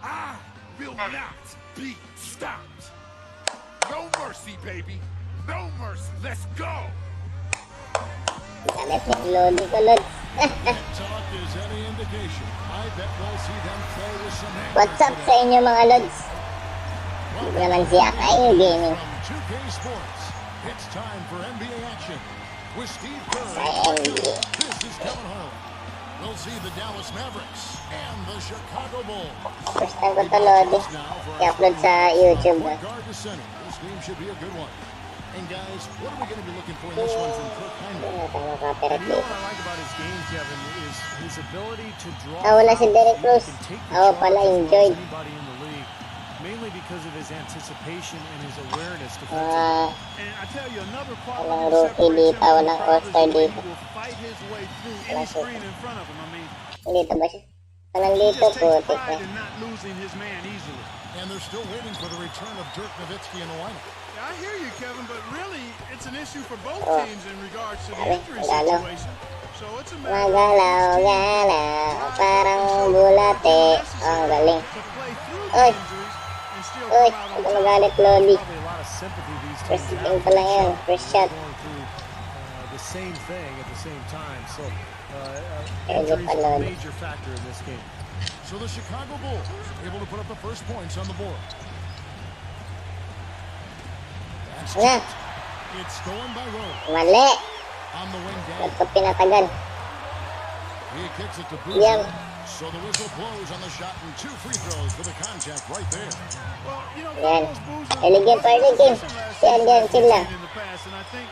I will not be stopped. No mercy, baby. No mercy. Let's go. Galit ni Lodi ko, Lods. Talk is any indication. I bet we'll see them play with some anger. What's up sa inyo mga Lods? Hindi naman siya kayo gaming. From 2K Sports, it's time for NBA action with Steve Kerr. Sa NBA. This is Kevin Harlan. We'll see the Dallas Mavericks and the Chicago Bulls. First time ko to, Lodi. I-upload sa YouTube. Guard to center. This game should be a good one. And guys, what are we going to be looking for in this one from Kirk Heinrich? You know what I like about his game, Kevin, is his ability to draw. Wala si Derek Rose. Ako pala enjoyed. Anybody in the league, mainly because of his anticipation and his awareness defensively. And I tell you, another Walang rookie dito, walang all-star dito. will fight his way through any screen in front of him. I mean, Dito ba siya? Walang he dito, just takes putik pride na. in not losing his man easily. And they're still waiting for the return of Dirk Nowitzki in the lineup. I hear you, Kevin, but really, it's an issue for both Oh. teams in regards to the Sabi, injury galaw. situation. So it's a matter Magalaw, galaw, parang bulate. Ang galing. to play through Oy. the injuries and still Uy, come out huwag on ka top. magalit, Lodi. Probably a lot of sympathy these First teams game have pa lang yun, first shot. going through the same thing at the same time. So Kaya injuries pa, are a Lodi. major factor in this game. So the Chicago Bulls able to put up the first points on the board. That's Nga, tipped. It's stolen by Rose mali. on the wing Ba't down. ko pinatagal? He kicks it to Yan. Boozer. So the whistle blows on the shot and 2 free throws for the contact right there. Well, you know, Yan. Carlos Boozer Elegant wasn't party game. consistent last Yan, season yan, as chill we've lang. seen in the past, and I think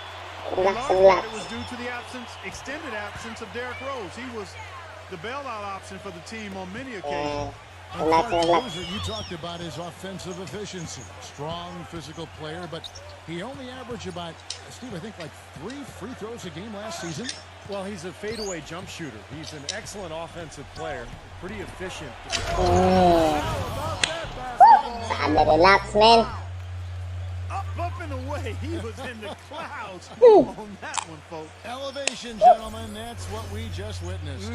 in Relax, large relax. part it was due to the extended absence of Derrick Rose. He was the bailout option for the team on many occasions. And Relax, Clark relax. Boozer, you talked about his offensive efficiency. Strong physical player, but he only averaged about, Steve, I think like 3 free throws a game last season. Well, he's a fadeaway jump shooter. He's an excellent offensive player, pretty efficient. Sabi, relax, man. Up and away. He was in the clouds on that one, folks. Elevation, gentlemen, that's what we just witnessed.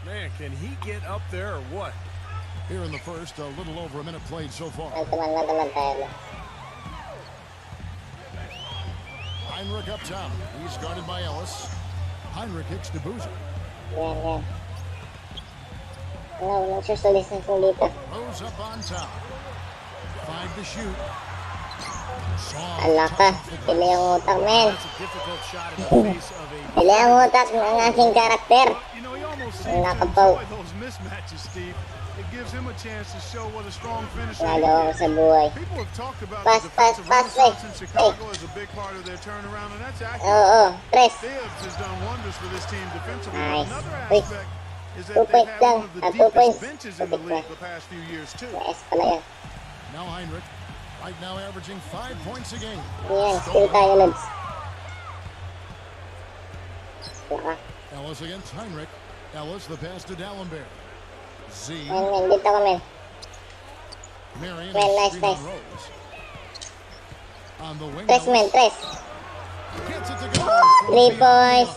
Man, can he get up there or what? Here in the first, a little over a minute played so far. Mantuman tayo. Heinrich up top. He's guarded by Ellis. Heinrich kicks to Boozer. Yan, yan. Walang social distancing dito. Rose up on top. 5 to shoot. Soft Ala ka. touch off the Pili ang utak, man. That's a difficult shot in the face of a... Pili ang utak ng aking karakter. You know, he almost seems Wala to ka pa. enjoy those mismatches, Steve. It gives him a chance to show what a strong finisher Nagawa ko is. sa buhay. People have talked about Pass, the pass, defensive pass, renaissance in eh. Chicago as a big part of their turnaround, and that's accurate. Oo, tres. Tibbs has done wonders for this team defensively. Nice. Another Uy. aspect is 2 that they've points had lang. one of the 2 points. deepest benches in the Putik league na. the past few years, too. Yes pala yan. Now Heinrich, right now averaging 5 points a game. Yan, still tayo, Lods. Laka. Ellis against Heinrich. Ellis, the pass to Dallenberg. Z. Men, men, dito ka, men. Marion Well, nice, screen on nice. Rose. On the wing. Tres, men, tres. Gets it to go. 3 points.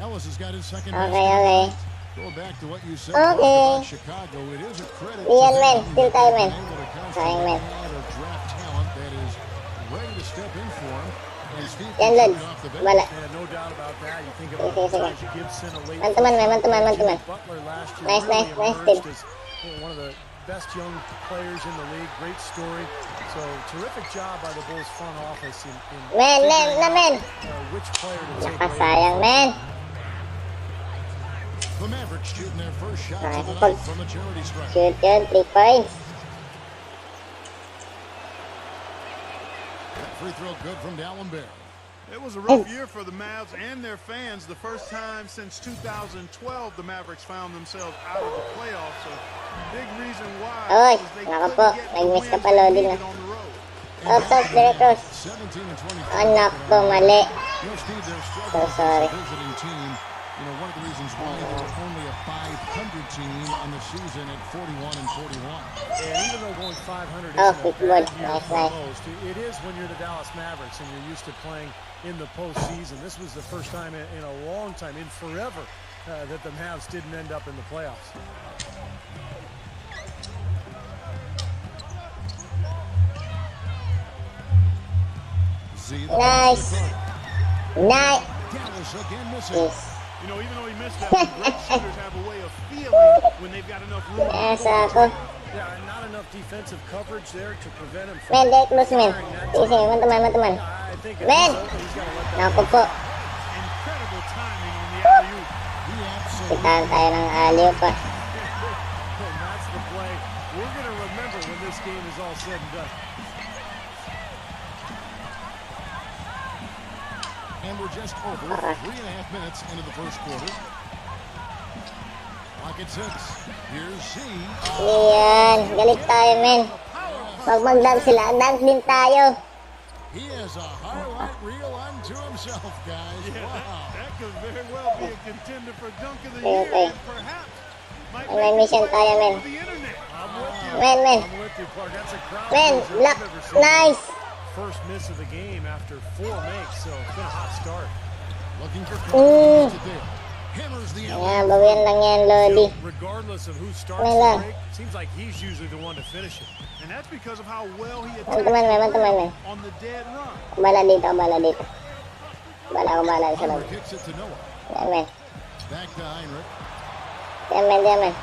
Ellis has got his second Okay, basket. okay. Go back to what you said Okay. about Chicago. It is a credit to Yan, them men. for Still tayo, men. being able to Sayang, constantly men. add or draft talent that is ready to step in for him. And Steve Yan, can Lods. take it off the bench. Wala. Yeah, no doubt about that. You think Sige, about sige, sige. Elijah Gibson, a late Mantuman, men, mantuman, mantuman. Butler last year Nice, really nice, nice, emerged Steve. as one of the best young players in the league. Great story. So terrific job by the Bulls front office in Men, men, figuring na, men. out, which player to take Laka, away. sayang, men. The Mavericks shooting their first shot Nice. of the night from the charity stripe. Shoot yun, 3 points. That free throw good from Dallenberg. It was a rough year for the Mavs and their fans. The first time since 2012 the Mavericks found themselves out of the playoffs. So big reason why Oy, was they naka couldn't po. get the Nag-miss ka wins pa, they Lodi, needed na. on the road. Oops, Derek Rose. 17 and 24. Anak ko, mali. You know, Steve, they're So struggling sorry. as a visiting team. You know, one of the reasons why they were only a 500 team on the season at 41 and 41. And even though going 500 Oh, isn't a good bad one. year Nice, for nice. most, it is when you're the Dallas Mavericks and you're used to playing in the postseason. This was the first time in a long time, in forever, that the Mavs didn't end up in the playoffs. Z. Nice. Nice. Dallas again missing. Yes. You know, even though he missed that, great shooters have a way of feeling when they've got enough room. Nasa ako. Yeah, and not enough defensive coverage there to prevent him from Men, dahil close men. firing that Sige, time. mantuman, mantuman. I think if Men! he's open, he's got to let that Naku po. Incredible timing on the alley-oop. He absolutely Kitaan tayo ng aliw pa. And that's the play we're going to remember when this game is all said and done. And we're just over 3.5 minutes into the first quarter. Clock at 6. Here's Z. Yan. Galit tayo, men. Pag mag-dunk sila, dunk din tayo. He has a highlight reel unto himself, guys. Yeah, Wow. that could very well be a contender for Dunk of the Okay, Year. okay. And perhaps might May mission make it tayo, men. over the internet. I'm with you. Men, men. I'm with you, Clark. That's a crowd Men, pleaser block. I've ever seen. Nice. First miss of the game after 4 makes, so it's been a hot start. Looking for Mm. today. Hammers the alley. Yan, bawian lang yan, Lodi. Regardless of who starts Men the lang. break, seems like he's usually the one to finish it. And that's because of how well he Mantuman, men, mantuman, men. attacked on the dead run. Bala dito, bala dito. Bala sa loob. Heinrich kicks it to Noah. Yan, men. Back to Heinrich. Yan, men, yan, men.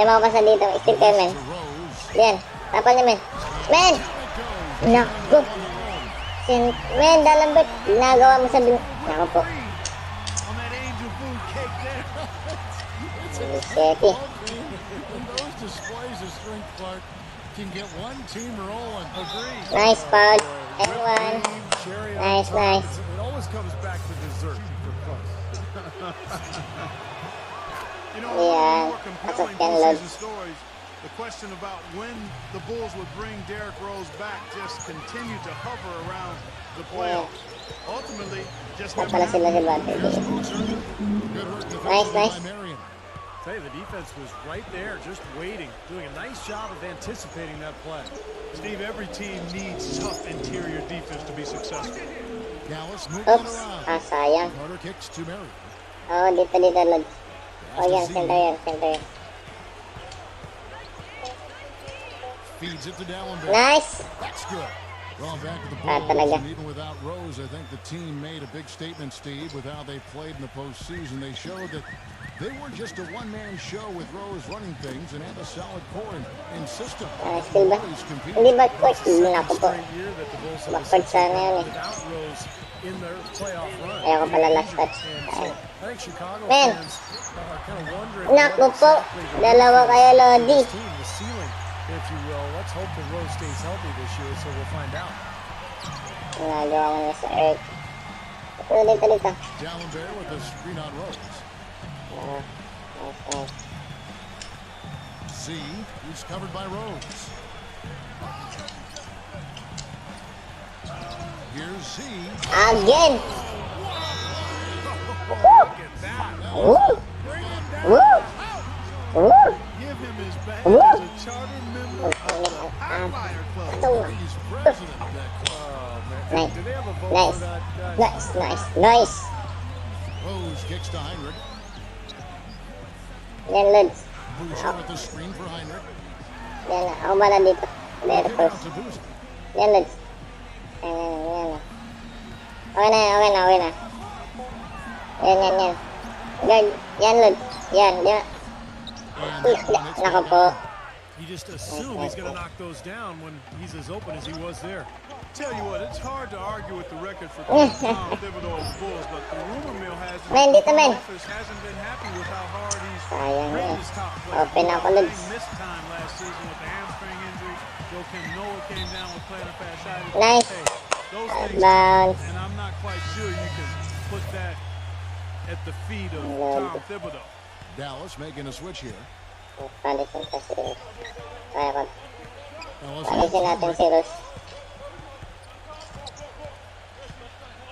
Yan, makapasa dito. Stick kayo, men. To Rose. Yan. Tapal niya, men. Men! Down it goes. Naku. Men, dalambot. Ginagawa mo sa bin... Naku po. On that angel food cake there. Seki. And those displays of strength, Clark, can get one team rolling. Agreed. Nice foul. Everyone. Cherry on Nice, top. nice. It always comes back to dessert for Clark. You know, Yeah, one of the more that's a compelling thin postseason load. stories, the question about when the Bulls would bring Derrick Rose back just continued to hover around the playoffs. Ultimately, just never Napala sila happened. sa bate. Good work Nice, defensively nice. by Marion. Tell you, the defense was right there, just waiting, doing a nice job of anticipating that play. Steve, every team needs tough interior defense to be successful. Dallas moving it Oops. around. Sayang. Carter kicks to Marion. Oo, dito, Lod. O, Pass to yan. Z. Center yan, center yan. Feeds it to Dallenberg. Nice. That's good. Well, back to the Ah, Bulls, talaga. and even without Rose, I think the team made a big statement, Steve, with how they played in the postseason. They showed that they weren't just a one-man show with Rose running things and had a solid core and system. Still ba? Always compete. Hindi ba, coach? Naku po. Straight year that the Bulls have Bakod sana yun eh. without Rose in their playoff run. Ayoko pala last touch. And so I think Chicago Man. fans are kind of wondering Naku what po. exactly Dalawa kayo, Lodi. this team, the ceiling, if you will. Let's hope that Rose stays healthy this year, so we'll find out. Ginagawa mo niya sa Earth. Dito. Dallenberg with a screen on Rose. Nice. Z, who's covered by Rose. Here's Z. Again. Look at that. Woo! Woo! Woo! Give him his badge Woo! as a charter member of the Outlier Club. Ito. He's president of that club. Nice. Do they have a vote Nice. for that, guys? Nice. Rose kicks to Heinrich. Yan, Lods. Boucher with the screen for Heinrich. Yan na. Ako bala dito. Dito Give first. out to Boucher. Yan, Lods. Yan. Okay na. Yan. Guard. Yan, Lods. Yan. And that one hits Nako the po. You just assume he's going to knock those down when he's as open as he was there. Tell you what, it's hard to argue with the record for Tom Thibodeau of the Bulls, but the rumor mill has it Men, that dito, the men. office hasn't been happy with how hard he's Sayang rated eh. his top players. Open ako, He Lods. missed time last season with the hamstring injury. Joakim Noah came down with plantar fasciitis. Nice. Hey, those things, Bounce. and I'm not quite sure you can put that at the feet of Tom Thibodeau. Dallas making a switch here. Palisin ka si Rose. Kaya ko. Ellis Palisin natin si Rose.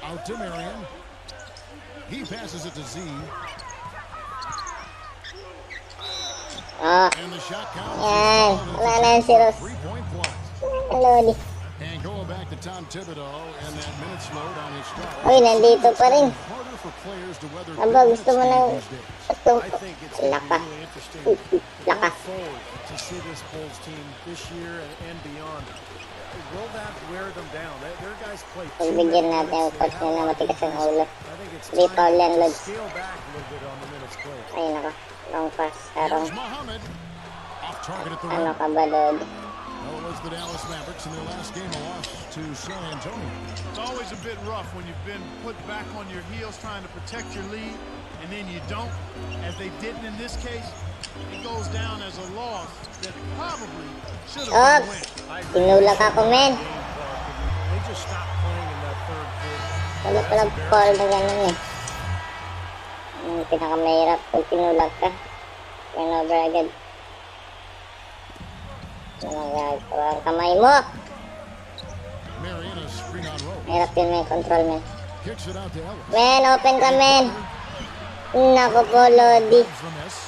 out to Marion. He passes it to Z. Ah. And the shot counts. Yan. Wala na yan si Rose. 3-point play. Lodi. And going back to Tom Thibodeau and that minutes load on his start. Uy, nandito pa rin. Harder for players to weather Aba, gusto mo ng... Gusto I think it's going to be really interesting going forward to see this Bulls team this year and beyond. Will that wear them down? Their guys play too many Pagbigyan natin yung minutes. coach na matigas ang ulo. I think it's Di foul yan, time to Lods. scale back a little bit on the minutes played. Ay, nako. Long pass. Harong. Here's Muhammad. Off target at the Ano rim. ka ba, Lod? Well, it was the Dallas Mavericks in their last game a loss to San Antonio. It's always a bit rough when you've been put back on your heels trying to protect your lead, and then you don't, as they didn't in this case. It goes down as a loss that probably should have been a win. Tinulak ako, men. They just stopped playing in that third quarter. Wala palang foul na gano'n eh. Yung pinakamahirap kung tinulak ka. Turnover agad. Ang kamay mo. Marion a screen on roll. Hirap yun, men. Control, men. Kicks it out to Ellis. Men, open ka, men. Nako po, Lodi. From S.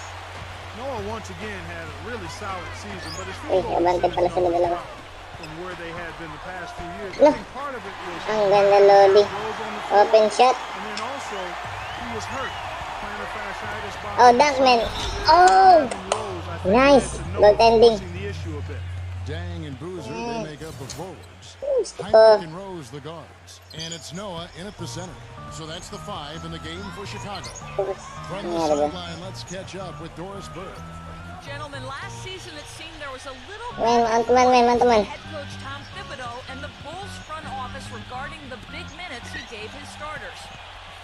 Noah once again had a really solid season, but it's Uy, abante pala sila dalawa. from where they had been the past few years. Look. I think part of it was Ang ganda, Lodi. Rose on the floor, Open shot. and then also he was hurt. Plantar fasciitis. Oh, dunk, men. Oh! Rose, I think, Nice. led to Noah Goaltending. forcing the issue a bit. Dang and Boozer, they make up the forwards. Gusto ko. Heinrich and Rose, the guards. And it's Noah in at the center. So that's the 5 in the game for Chicago. From the Ano ba? sideline, let's catch up with Doris Burke. Gentlemen, last season it seemed there was a little Men, man-to-man, men. Man-to-man. head coach Tom Thibodeau and the Bulls front office regarding the big minutes he gave his starters.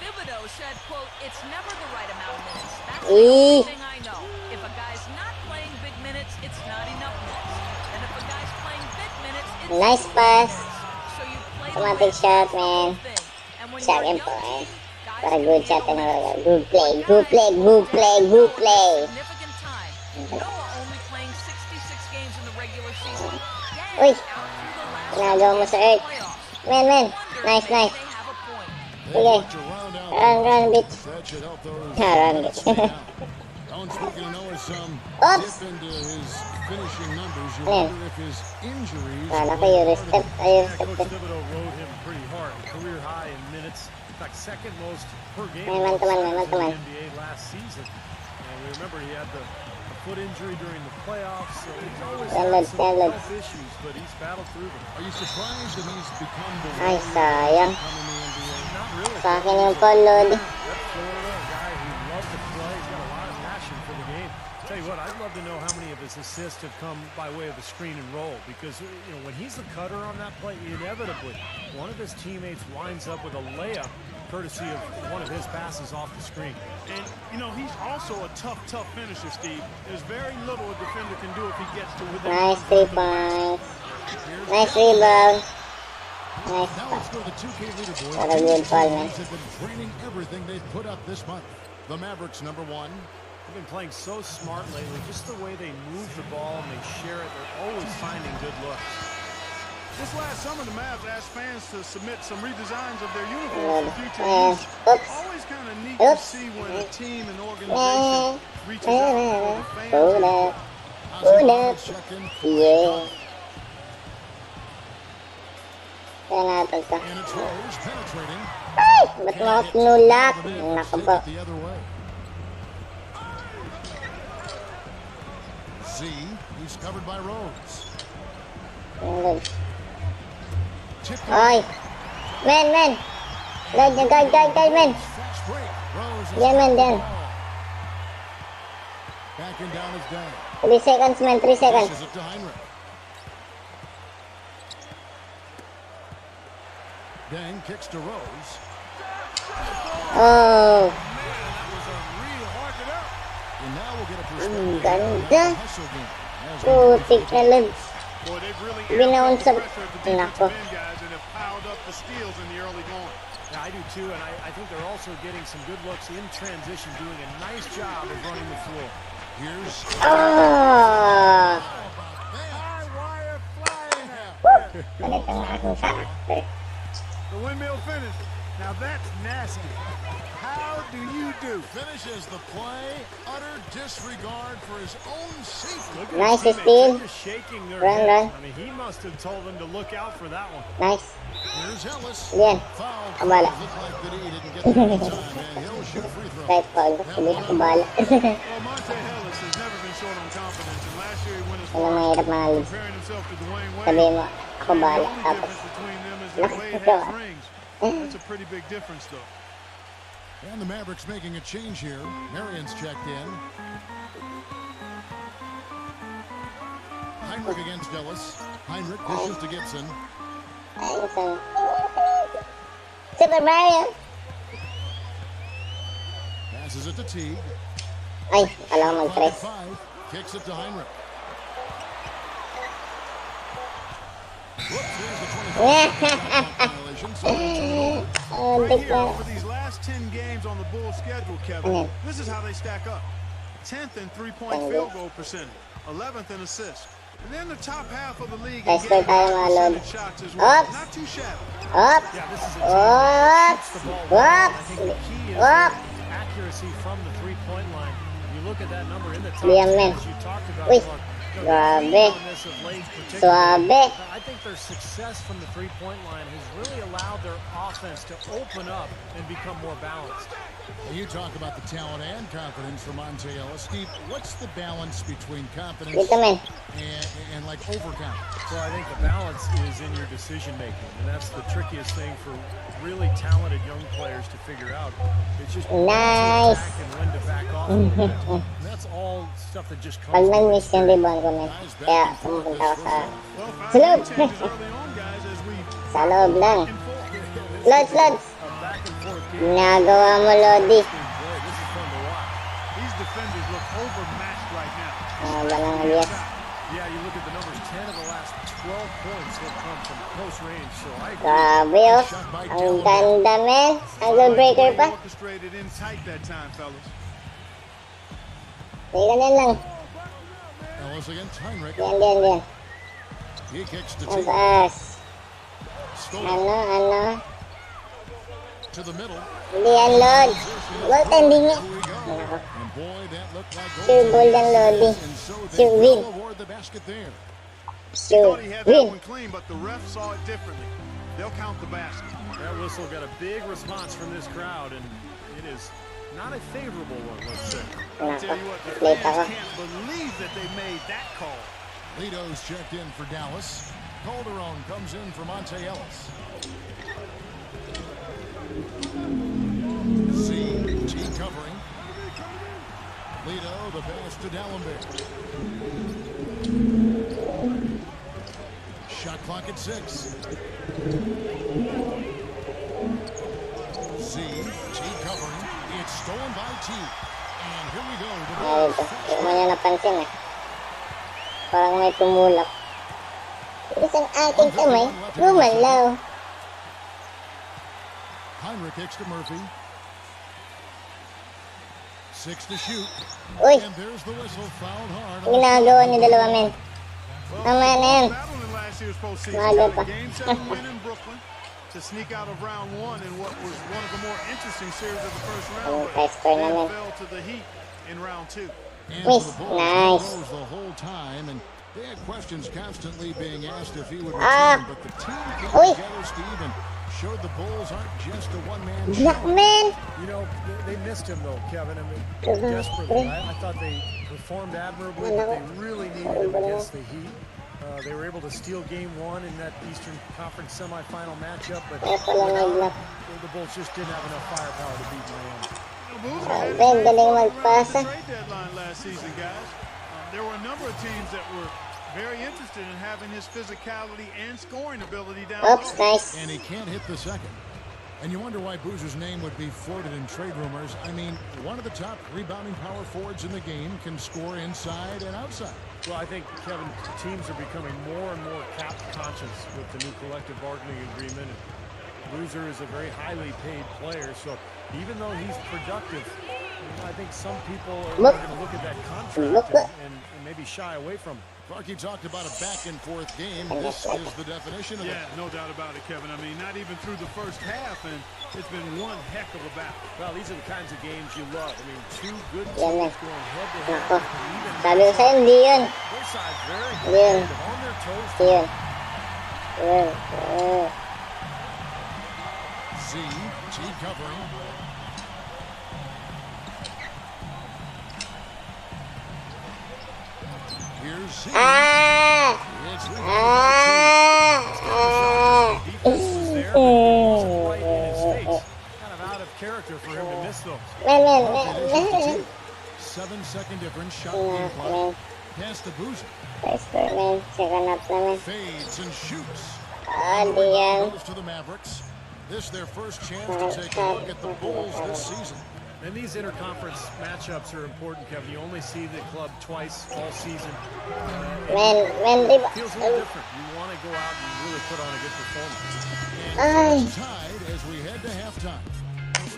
Thibodeau said, quote, "It's never the right amount of minutes. That's the only thing I know. If a guy's not playing big minutes, it's not enough minutes. And if a guy's playing big minutes, it's Nice too pass. many minutes. So you play the Automatic way shot, it's the man. whole thing. And when Shot you're a yan young po, eh. team, guys Para can good shot handle and minutes. good play, good play, good play, good play. Significant time. Noah only playing 66 games in the regular season. Dang, Uy. out through the last Ginagawa mo sa Earth. playoffs. Men, men. Wonder Nice, maybe nice. they have a point. They Okay. look to round out Run, bitch. that should help those. Run, that bitch. stay out. Oh, and speaking of Noah, some Oops. dip into his finishing numbers. You Man. wonder if his injuries. Wala were kayo, part of step. it. Ayun, Yeah, step. Coach Thibodeau rode him pretty hard. Career high in minutes. In fact, second most per game May man-to-man, may in the man-to-man. NBA last season. And we remember he had the foot injury during the playoffs, so he's always Download, had some download. health issues, but he's battled through them. Are you surprised that he's become the Ay, sayang. coming in the NBA? Not really. Sa akin yung Paul, Lodi. That's Florida, a guy who loves to play. He's got a lot of passion for the game. Tell you what, I'd love to know how many of his assists have come by way of the screen and roll, because you know when he's the cutter on that play, inevitably one of his teammates winds up with a layup courtesy of one of his passes off the screen. And, you know, he's also a tough finisher, Steve. There's very little a defender can do if he gets to within Nice 3 1 points. Nice rebound. Nice Now let's pass. go to the 2K leaderboard. What a good ball, man. Teams have been training everything they've put up this month. The Mavericks, number 1. They've been playing so smart lately, just the way they move the ball and they share it. They're always finding good looks. This last summer, the Mavs asked fans to submit some redesigns of their uniforms for future Man. use. Oops. Always kind of neat to Oops. see when a team and Man. organization reaches out for the fans. Hold up. How's Hold he up. checking? Yeah. Kaya natin to. And it's Rose penetrating. Ay! Ba't mo ako tinulak? The Nako Mavericks take po. it the other way. Z, he's covered by Rose. Lod. Tip Ay! Men, men! Guard, guard, men! fast break. Rose is Yan, men, yan. backing down is down. 3 seconds, men. 3 seconds. Pushes it to Heinrich. Dang kicks to Rose. Oh! And now we'll get a Ang perspective ganda. of the hustle game. As Putik na Lod. Boy, they've really Binaon amped sa... up the pressure of the Nako. defensive end guys and have piled up the steals in the early going. Yeah, I do too, and I think they're also getting some good looks in transition, doing a nice job of running the floor. Here's Oh! high wire flying out. Balik ang aking factor. The windmill finish. Now that's nasty. how do you do? Finishes the play. Utter disregard for his own safety. Look at Nice his steal. teammates. They're just shaking their Run, heads. run. I mean, he must have told them to look out for that one. Nice. Here's Ellis. Yan. Foul. Kabala. Looked like that he didn't get there in time, and he'll shoot free throw. Kahit foul, hindi ka kabala. Well, Monte Ellis has never been short on confidence, and last year he went as Ano far mahirap mga as lids. comparing himself to Dwayne Wade. Sabihin mo, ako And the bala. only Tapos, difference between them is that Wade has rings. That's a pretty big difference, though. And the Mavericks making a change here. Marion's checked in. Heinrich against Ellis. Heinrich dishes to Gibson. ayun sa... Super Mario! Passes it to Teague. Ay, kala ko Clock mag-press. at 5. Kicks it to Heinrich. Whoops, here's the 25 violation. So they turn it over. Oh, Right dik here, na. over these last 10 games on the Bulls schedule, Kevin, this is how they stack up. 10th in three-point field goal percentage, 11th in assists. And then the top half of the league in Let's game go tayo, mga lord. percentage shots as well. Oops. Not too shabby. Up! Yeah, this is a team that shoots the ball well. And I think the key is Up! their accuracy from the three-point line. You look at that number in the top Liam 10, men. as you talked about, Uy, Mark. You know, grabe. they've leaned on this of late particularly. Suabe. I think their success from the three-point line has really allowed their offense to open up and become more balanced. And you talk about the talent and confidence for Monte Ellis. Steve, what's the balance between confidence Dito, men. and like overconfidence? So I think the balance is in your decision making, and that's the trickiest thing for really talented young players to figure out. It's just when to Nice. attack and when to back off a little bit. And that's all stuff that just Pag comes with nag-miss yung rebound ko, men. Guys back Kaya and forth pumupunta this ako sa... Well, Sa finding loob. changes early on, guys, as we Sa loob lang. back and forth. Lods, Lods! a back and forth game. Ginagawa mo, Lodi. Boy, this is fun to watch. These defenders look overmatched right now. Ah, walang alias. Yeah, you look at the numbers, 10 of the last 12 points have come from close range, so I agree. Grabe, oh. Ang ganda, men. Angle breaker pa. Orchestrated in tight that time, fellas. Sige, ganyan lang. Ellis against Heinrich. Yan. He kicks to Ang Teague. taas. Stolen Ano? to the middle. Hindi yan, Lod. Goaltending niya. Here we go. Nako. And boy, that looked like Sure ball yan, Lodi. And so they Sure win. will award the basket there. Sure. Thought he had that Win. one clean, but the ref saw it differently. They'll count the basket. That whistle got a big response from this crowd, and it is not a favorable one, let's say. I'll Nako. tell you what, the Late ako. fans can't believe that they made that call. Lito's checked in for Dallas. Calderon comes in for Monte Ellis. T covering. Lito, the pass to Dallenberg. Shot clock at 6. T covering. It's stolen by T. And here we go. The Ay, Bulls ito. Hindi mo niya napansin, eh. Parang may tumulak. Isang aking kamay, gumalaw. Heinrich kicks to Murphy. 6 to shoot. Uy, And there's the whistle, fouled hard. ang ginagawa ni dalawa, men. Tama na yan. Battle in last year's postseason. Maga Got pa. a Game 7 win in Brooklyn to sneak out of round 1 in what was one of the more interesting series of the first round. Ang But tester then naman. fell to the Heat in round 2. And Miss, for the Bulls, nice. he rose the whole time, and they had questions constantly being asked if he would Ah. return. But the team came Uy. together, Steve, and showed the Bulls aren't just a one-man Black show. man. You know, they missed him, though, Kevin. I mean, Mhm. desperately. I thought they performed admirably, but they really needed him against the Heat. They were able to steal Game 1 in that Eastern Conference semifinal matchup, but Kaya pala nag-block. the Bulls just didn't have enough firepower to beat Miami. The Bulls Ah, had Ben, a galing trade magpasa. deadline last season, guys. There were a number of teams that were very interested in having his physicality and scoring ability down Oops, low. nice. And he can't hit the second. And you wonder why Boozer's name would be floated in trade rumors. I mean, one of the top rebounding power forwards in the game can score inside and outside. Well, I think, Kevin, teams are becoming more and more cap conscious with the new collective bargaining agreement. Boozer is a very highly paid player, so even though he's productive, I think some people are Look. going to look at that Look. contract and maybe shy away from it. Clarky talked about a back-and-forth game. This is the definition of Yeah, it. no doubt about it, Kevin. I mean, not even through the first half, and it's been one heck of a battle. Well, these are the kinds of games you love. I mean, two good Yan na. teams going head-to-head. Nako. Even Sabi ko sa'yo, hindi yun. both sides very Yun. competitive, on their toes. Yun. Yun. T covering. Here's Z. Ah! It's Ah! Defense was there, but it wasn't right in his face. Kind of out of character for him to miss those. Man. 7-second difference. Shot Yeah, being man. clock. Pass to Boozer. Nice for man. Second up naman. Fades and shoots. Ah, And the di yan. rebound goes to the Mavericks. This their first chance to take a look at the Bulls this season. And these interconference matchups are important, Kevin. You only see the club twice all season. Man, di ba? It feels a little different. You want to go out and really put on a good performance. Ay, Tied as we head to halftime.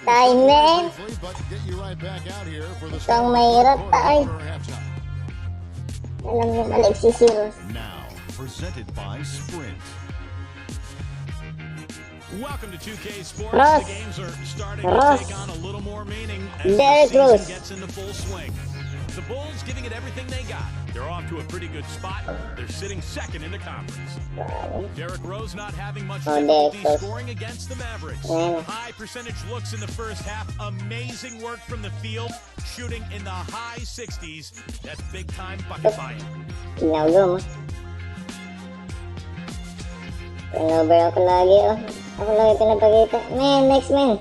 tayo na. Briefly, but get you right back out here for the Itong mahirap tayo. halftime. Alam niyo ba, Alexis Heroes? Now, presented by Sprint. Welcome to 2K Sports. Ross. The games are starting Ross. to take on a little more meaning as Derrick the season Rose. gets into full swing. The Bulls giving it everything they got. They're off to a pretty good spot. They're sitting second in the conference. Derrick Rose not having much Oh, difficulty Derrick Rose. scoring against the Mavericks. Yeah. High percentage looks in the first half. Amazing work from the field. Shooting in the high 60s. That's big time bucket buying. Ginagawa mo. Turnover ako lagi, oh. Ako lagi pinapakita. Man, next man.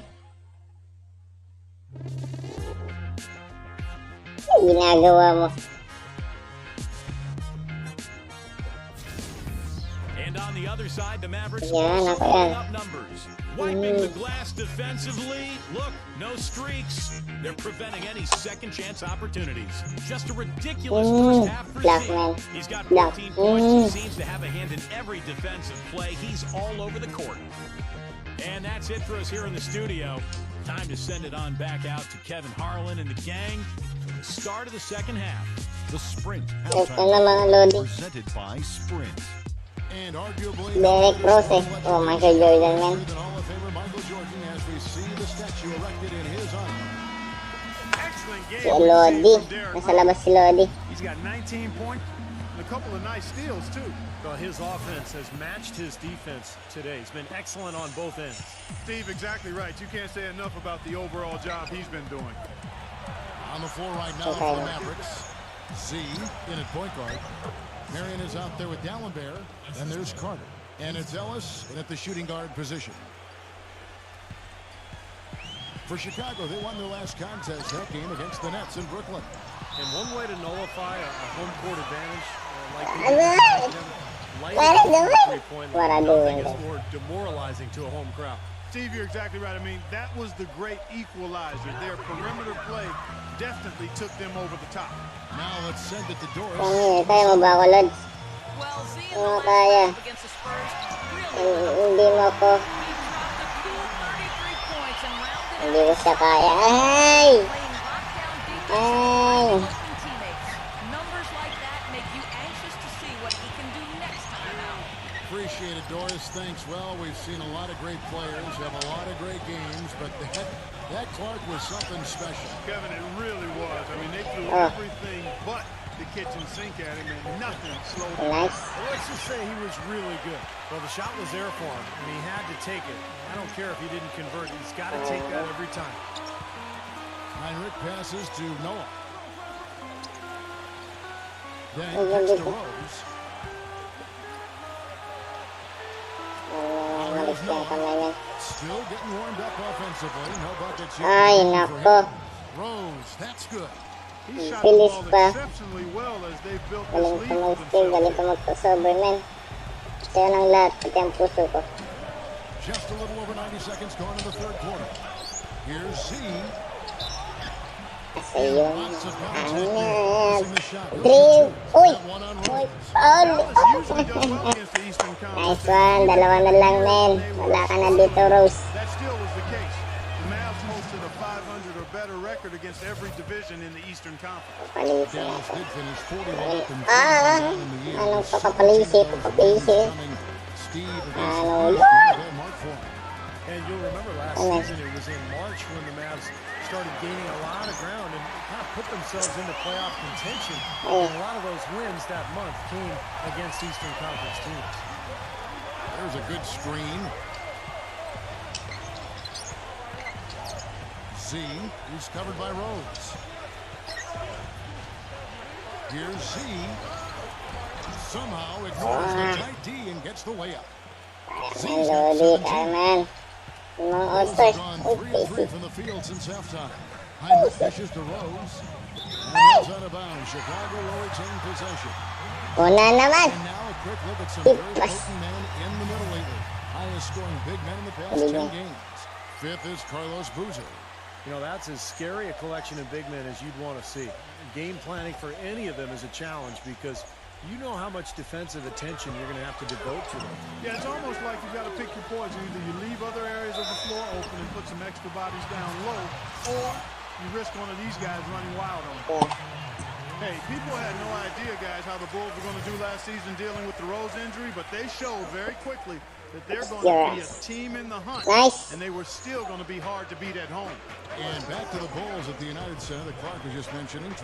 Ano ginagawa mo? And on the other side, the Mavericks Yeah, also nako putting yan. up numbers. Wiping the glass defensively. Look, no streaks. They're preventing any second chance opportunities. Just a ridiculous first half for Black Z. man. He's got Black. 14 points. He seems to have a hand in every defensive play. He's all over the court. And that's it for us here in the studio. Time to send it on back out to Kevin Harlan and the gang for the start of the second half. The Sprint Ito halftime na mga loading. presented by Sprint. And arguably, Derrick Rose, eh. Oh, Michael Jordan, man. than Hall of Famer Michael Jordan as we see the statue erected in his honor. Excellent game. Si Lodi. from Derrick Nasa Rose. labas si Lodi. He's got 19 points and a couple of nice steals, too. Well, his offense has matched his defense today. He's been excellent on both ends. Steve, exactly right. You can't say enough about the overall job he's been doing. On the floor right now for the Mavericks. Z in at point guard. Marion is out there with Dallenberg. And there's Carter. And it's Ellis in at the shooting guard position. For Chicago, they won their last contest that game against the Nets in Brooklyn. And one way to nullify a home court advantage, like Ano? light Para up doon. the three-point Para line. Nothing doon. is more demoralizing to a home crowd. Steve, you're exactly right. I mean, that was the great equalizer. Their perimeter play definitely took them over the top. Now let's send it to Doris. Kaya mo ba ako, Lods? Well, Z in the Oo, last kaya. game against the Spurs really Hindi mo ako. he dropped a cool 33 points and rounded Hindi out ko siya kaya. Ay! playing lockdown defense Ay! and open teammates. Numbers like that make you anxious to see what he can do next time out. Appreciate it, Doris. Thanks. Well, we've seen a lot of great players, have a lot of great games, but that Clark was something special. Kevin, it really was. I mean, they threw Oh. everything but the kitchen sink at him, and nothing slowed him. Nice. Well, let's just say he was really good. Well, the shot was there for him, and he had to take it. I don't care if he didn't convert. He's got to take that every time. Heinrich passes to Noah. Then kicks to Rose. Malis na yung kamay niya. Still getting warmed up offensively. No buckets yet. Ay, For nako. him. Rose, that's good. He shot the Bilis ball pa. exceptionally well as they built this Galing lead ko for mag-steal, galing themselves. ko magpa-sober, man. Sa'yo ng lahat, pati ang puso ko. Just a little over 90 seconds gone in the third quarter. Here's Z. Kasi yung, Lots of contact ano, there. Missing the shot. drill. Uy! That one on Uy! Rose. Paul! Dallas usually does well against the Eastern Conference. Nice one, dalawa na lang, men. Wala ka na dito, Rose. That still was the case. The Mavs host posted a 500 or better record against every division in the Eastern Conference. Dallas did finish 41-3 in the year. Anong papapalisip? Steve against the Heat, not a bad mark for him. And you'll remember last season, it was in March when the Mavs started gaining a lot of ground and kind of put themselves into playoff contention. And a lot of those wins that month came against Eastern Conference teams. There's a good screen. Z is covered by Rose. Here's Z. Somehow ignores the tight D and gets the layup. Z's got 17. Bulls have gone 3 of 3 from the field since halftime. Heinrich fishes to Rose. And that's out of bounds. Chicago will retain possession. Una naman. And now a quick look at some very potent men in the middle lately. Highest scoring big men in the past 10 games. Fifth is Carlos Boozer. You know, that's as scary a collection of big men as you'd want to see. Game planning for any of them is a challenge because you know how much defensive attention you're going to have to devote to them. Yeah, it's almost like you've got to pick your poison. Either you leave other areas of the floor open and put some extra bodies down low, or you risk one of these guys running wild on you. Hey, people had no idea, guys, how the Bulls were going to do last season dealing with the Rose injury, but they showed very quickly that they're going to be a team in the hunt, and they were still going to be hard to beat at home. And back to the Bulls at the United Center that Clark was just mentioning,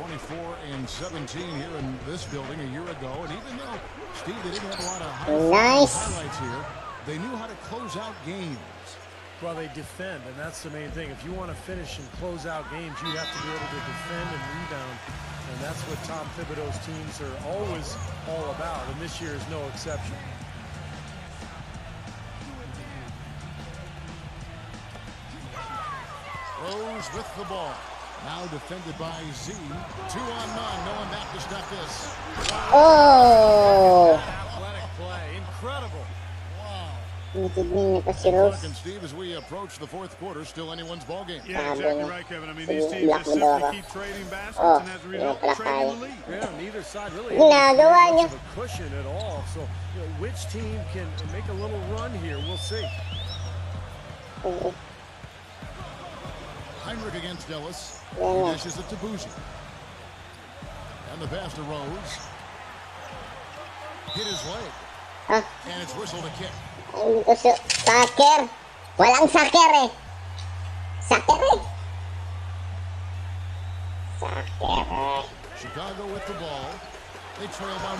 24-17 here in this building a year ago. And even though, Steve, they didn't have a lot of highlights here, they knew how to close out games. Well, they defend, and that's the main thing. If you want to finish and close out games, you have to be able to defend and rebound. And that's what Tom Thibodeau's teams are always all about, and this year is no exception. Rose with the ball. Now defended by Z. 2 on none. No one back to stop this. Oh! Athletic play. Incredible. Clark and Steve, as we approach the fourth quarter, still anyone's ball game. Yeah, exactly right, Kevin. I mean, these teams just simply keep trading baskets, and as a result, trading the lead. Yeah, neither side really has much of a cushion at all. So, you know, which team can make a little run here? We'll see. Heinrich against Ellis. He dashes it to Boozer. And the pass to Rose. Hit his leg. And it's whistled a kick. Saker. Walang saker eh. Saker eh. Saker. Chicago with the ball. They trail by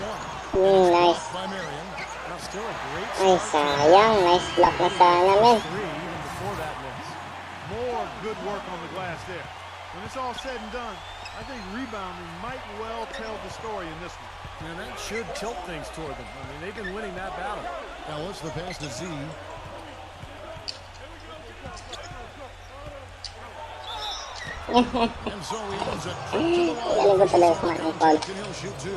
1. Nice. By Marion. Now still a great Ay, sayang. Nice block na sana, men. even before that miss. More good work on the glass there. When it's all said and done, I think rebounding might well tell the story in this one. And that should tilt things toward them. I mean, they've been winning that battle. Ellis, the pass to Z. And so he ends a trip to the line. And he'll shoot 2.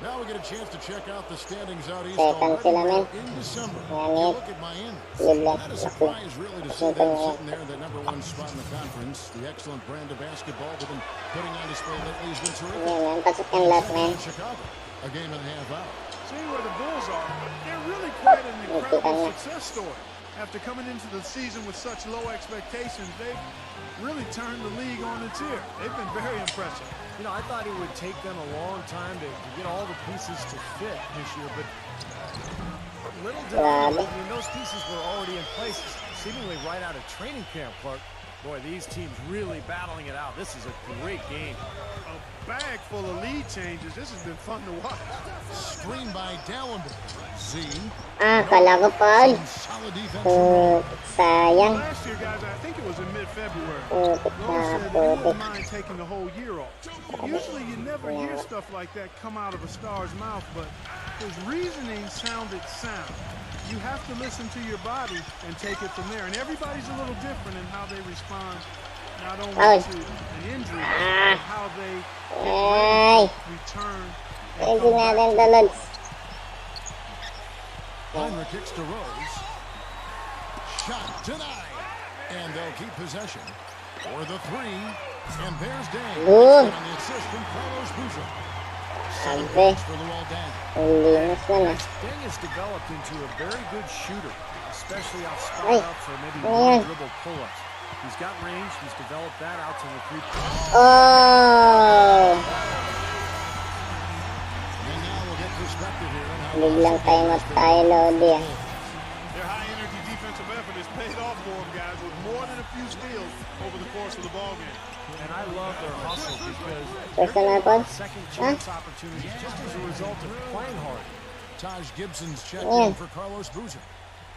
Now we get a chance to check out the standings out east already in December. You look at Miami. Not a surprise, really, to see them sitting there in the #1 spot in the conference. The excellent brand of basketball they've been putting on display lately has been terrific. Chicago, a game and a half out. Seeing where the Bulls are, they're really quite an incredible success story. After coming into the season with such low expectations, they've really turned the league on its ear. They've been very impressive. You know, I thought it would take them a long time to get all the pieces to fit this year, but little did I know, I mean, those pieces were already in place, seemingly right out of training camp, Clark. Boy, these teams really battling it out. This is a great game. A bag full of lead changes. This has been fun to watch. Screen by Dallenberg. Z. Kala ko foul. Solid defense. Sayang. Last year, guys, I think it was in mid-February. Rose said he wouldn't mind taking the whole year off. Usually you never hear stuff like that come out of a star's mouth, but his reasoning sounded sound. You have to listen to your body and take it from there. And everybody's a little different in how they respond, not only to an injury, but how they return. Heinrich kicks to Rose. Shot denied. And they'll keep possession for the 3. And there's Dang. On the assist from Carlos Boozer. 7 points for the wall down. Dang has developed into a very good shooter, especially off spot ups or maybe one dribble pull-ups. He's got range. He's developed that out to the three. Oh! And now we'll get perspective here on how Biglang time-out tayo, Lodi. Their high-energy defensive effort has paid off for them, guys, with more than a few steals over the course of the ballgame. And I love their hustle because Personal foul? second chance opportunities just as a result of playing hard. Taj Gibson's checked in for Carlos Boozer.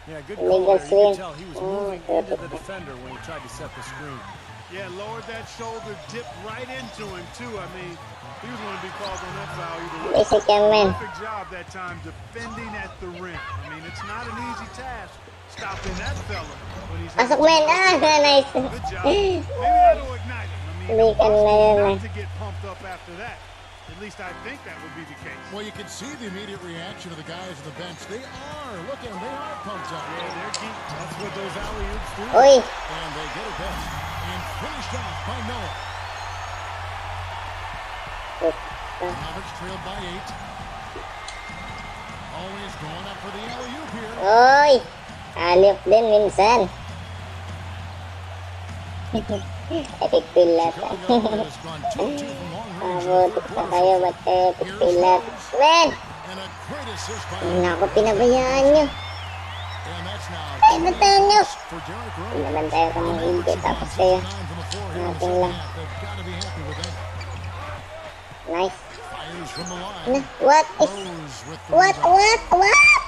Yeah, good Illegal call there. You swing. could tell he was moving into the defender when he tried to set the screen. Yeah, lowered that shoulder, dipped right into him, too. I mean, he was going to be called on that foul either way. Basic yan, man. Perfect job that time defending at the rim. I mean, it's not an easy task stopping that fella when he's... Pasok, man. Ah, nice. Good job. Maybe that'll ignite him. I mean, Likan na yun, not eh. to get pumped up after that. At least I think that would be the case. Well, you can see the immediate reaction of the guys on the bench. They are. Look at them. They are pumped up. Yeah, they're deep. That's what those alley-oops do. Uy. And they get it back. And finished off by Noah. Mavericks trailed by 8. Always going up for the alley-oop here. Uy. Alip din minsan. Epic pilat. Chicago has gone 2-2 from long range. Mabutik na kayo. Ba't kayo epic pilat? Man! And a great assist by Naku, pinabayaan nyo. And that's now Ay, bantayan nyo. for Derrick Rose. Pinabantayan ka ng hindi. Tapos kayo. Natin lang. They've got to be happy with that. Nice. Fires from the Na, line. what is... Rose with the What? rebound. What? What?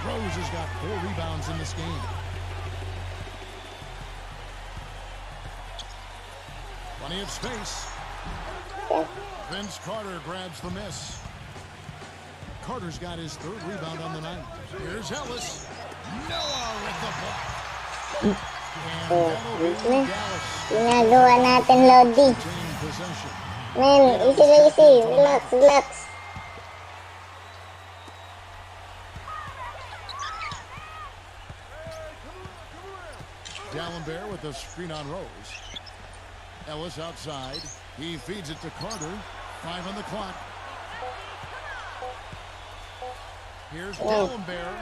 Rose has got 4 rebounds in this game. Plenty of space. Okay. Vince Carter grabs the miss. Carter's got his 3rd rebound on the night. Here's Ellis. Noah with the block. And that'll be Dallas. Ginagawa natin, Lodi. Taking possession. Man, easy na easy. Relax, relax. D'Alembert with the screen on Rose. Ellis outside. He feeds it to Carter. 5 on the clock. Here's D'Alembert.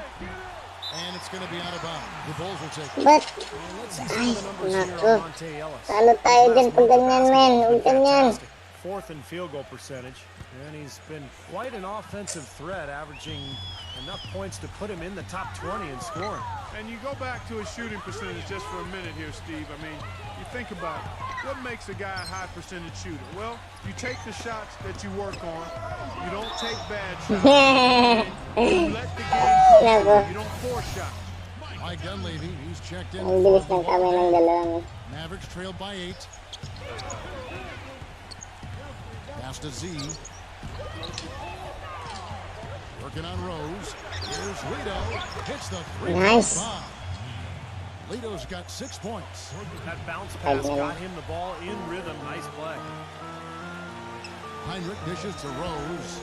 And it's going to be out of bounds. The Bulls will take it. But, Let's see some of the numbers here naku. on Monte Ellis. Talo tayo dyan pag ganyan, men. Huwag ganyan. 4th in field goal percentage. And he's been quite an offensive threat, averaging enough points to put him in the top 20 in scoring. And you go back to his shooting percentage just for a minute here, Steve. I mean, you think about it. What makes a guy a high percentage shooter? Well, you take the shots that you work on. You don't take bad shots. You let the game come to you. You don't force shots. Mike Dunleavy, he's checked in. Ang bilis ng kami ng dalawang. Mavericks trailed by 8. Pass to Z. Working on Rose. Here's Lito. Hits the 3-point Nice. bomb. Lito's got 6 points. That bounce pass got him the ball in rhythm. Nice play. Heinrich dishes to Rose.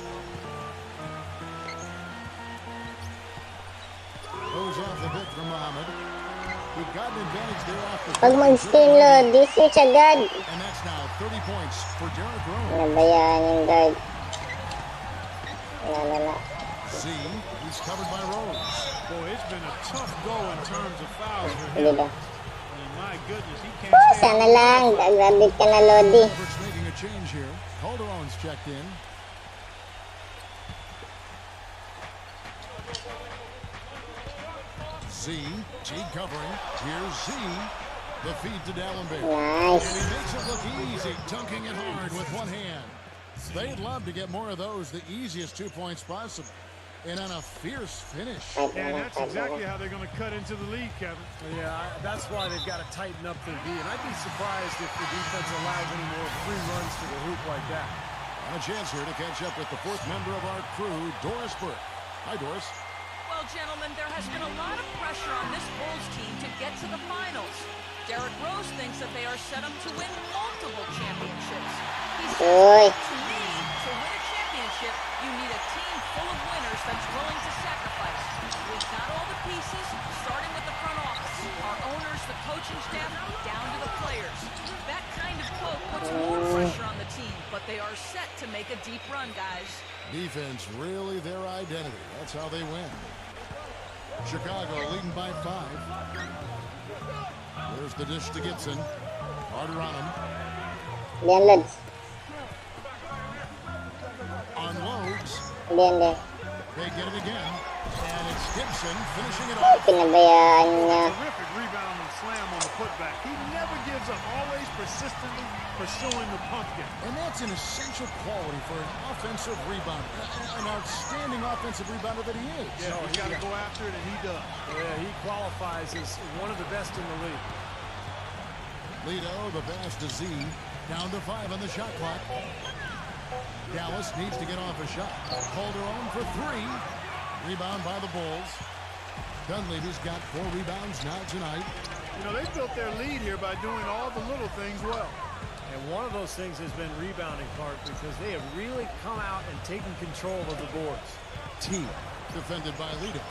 Goes off the bit from Muhammad. He got an advantage there off the Pag mag-screen, Lodi, switch agad. And that's now 30 points for Derrick Rose. Nabayaan yung guard. Wala. Z, he's covered by Rose. Boy, it's been a tough go in terms of fouls for Hindi him. ba? And my goodness, he can't Oh, stay sana lang. Gagabit ka na, Lodi. Mavericks making a change here. Calderon's checked in. Z, T covering. Here's Z. The feed to D'Alembert. And Nice. he makes it look easy, dunking it hard with one hand. They'd love to get more of those, the easiest 2 points possible. And on a fierce finish. And that's exactly how they're going to cut into the lead, Kevin. Yeah, that's why they've got to tighten up their D. And I'd be surprised if the defense allows any more free runs to the hoop like that. And a chance here to catch up with the 4th member of our crew, Doris Burke. Hi, Doris. Well, gentlemen, there has been a lot of pressure on this Bulls team to get to the finals. Derrick Rose thinks that they are set up to win multiple championships. He Uy. says, to me, to win a championship, you need a team full of winners that's willing to sacrifice. We've got all the pieces, starting with the front office, our owners, the coaching staff, down to the players. That kind of quote puts more pressure on the team, but they are set to make a deep run, guys. Defense really their identity. That's how they win. Chicago leading by 5. There's the dish to Gibson. Harder on him. Diyan, Lods. Unloads. Diyan. They get it again. And it's Gibson finishing it off. Pinabayaan niya. Terrific rebound and slam on the putback. He never gives up, always persistently pursuing the pumpkin. And that's an essential quality for an offensive rebounder. An outstanding offensive rebounder that he is. Yeah, he's got to go after it, and he does. Yeah, he qualifies as one of the best in the league. Lito, the pass to Z. Down to 5 on the shot clock. Dallas needs to get off a shot. Calderon for 3. Rebound by the Bulls. Dunleavy's got 4 rebounds now tonight. You know, they built their lead here by doing all the little things well. And one of those things has been rebounding, Clark, because they have really come out and taken control of the boards. T, defended by Lito.